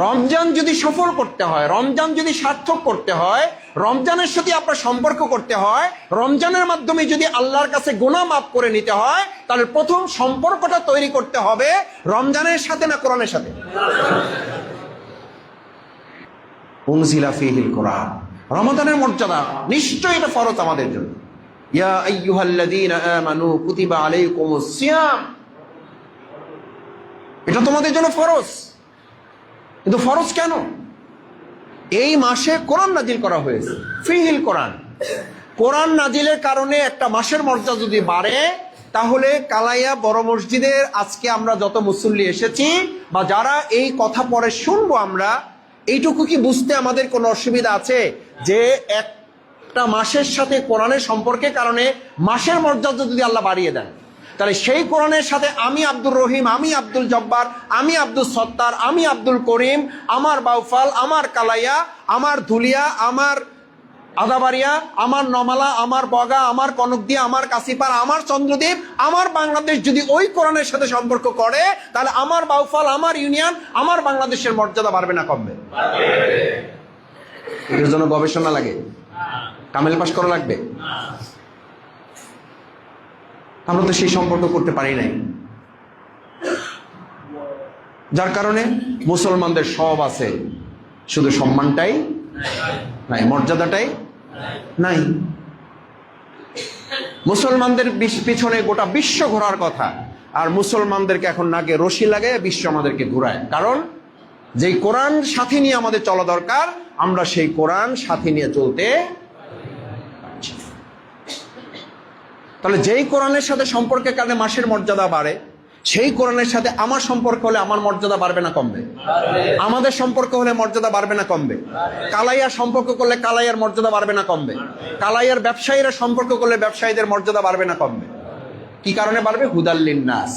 রমজান যদি সফল করতে হয়, রমজান যদি সার্থক করতে হয়, রমজানের সাথে আপনার সম্পর্ক করতে হয়, রমজানের মাধ্যমে যদি আল্লাহর কাছে গুনাহ মাফ করে নিতে হয়, তাহলে প্রথম সম্পর্কটা তৈরি করতে হবে রমজানের সাথে না কোরআনের সাথে? উনজিলা ফীহিল কোরআন, রমাদানের মর্যাদা নিশ্চয়ই এটা ফরজ আমাদের জন্য। ইয়া আইয়ুহাল্লাযীনা আমানু কুতিবা আলাইকুমুস সিয়াম, এটা তোমাদের জন্য ফরজ। কিন্তু ফরজ কেন? এই মাসে কোরআন নাজিল করা হয়েছে, ফিহিল কোরআন। কোরআন নাজিলের কারণে একটা মাসের মর্যাদা যদি বাড়ে, তাহলে কালাইয়া বড় মসজিদের আজকে আমরা যত মুসল্লি এসেছি বা যারা এই কথা পরে শুনবো, আমরা এইটুকু কি বুঝতে আমাদের কোনো অসুবিধা আছে যে একটা মাসের সাথে কোরআনের সম্পর্কের কারণে মাসের মর্যাদা যদি আল্লাহ বাড়িয়ে দেন, তাহলে সেই কোরআনের সাথে আমি আব্দুর রহিম, আমি আব্দুল জব্বার, আমি আব্দুল সত্তার, আমি আব্দুল করিম, আমার বাউফাল, আমার কালাইয়া, আমার ধুলিয়া, আমার আদাবাড়িয়া, আমার নমালা, আমার বগা, আমার কনকদিয়া, আমার কাশিপাড়, আমার চন্দ্রদ্বীপ, আমার বাংলাদেশ যদি ওই কোরআনের সাথে সম্পর্ক করে, তাহলে আমার বাউফাল, আমার ইউনিয়ন, আমার বাংলাদেশের মর্যাদা বাড়বে না কমবে? এর জন্য গবেষণা লাগে, কামেল পাস করা লাগবে। আমরা তো সেই সম্পর্ক করতে পারি নাই, যার কারণে মুসলমানদের সব আছে, শুধু সম্মানটাই নাই, মর্যাদাটাই নাই। মুসলমানদের পিছনে গোটা বিশ্ব ঘোরার কথা, আর মুসলমানদেরকে এখন নাকে রশি লাগে বিশ্ব আমাদেরকে ঘুরায়। কারণ যেই কোরআন সাথে নিয়ে আমাদের চলা দরকার, আমরা সেই কোরআন সাথে নিয়ে চলতে পারছি। তাহলে যেই কোরআনের সাথে সম্পর্কের কারণে মাসের মর্যাদা বাড়ে, সেই কোরআনের সাথে আমার সম্পর্ক হলে আমার মর্যাদা বাড়বে না কমবে? আমাদের সম্পর্ক হলে মর্যাদা বাড়বে না কমবে? কালাইয়ার সম্পর্ক করলে কালাইয়ার মর্যাদা বাড়বে না কমবে? কালাইয়ার ব্যবসায়ীরা সম্পর্ক করলে ব্যবসায়ীদের মর্যাদা বাড়বে না কমবে? কি কারণে বাড়বে? হুদাল লিন্নাস।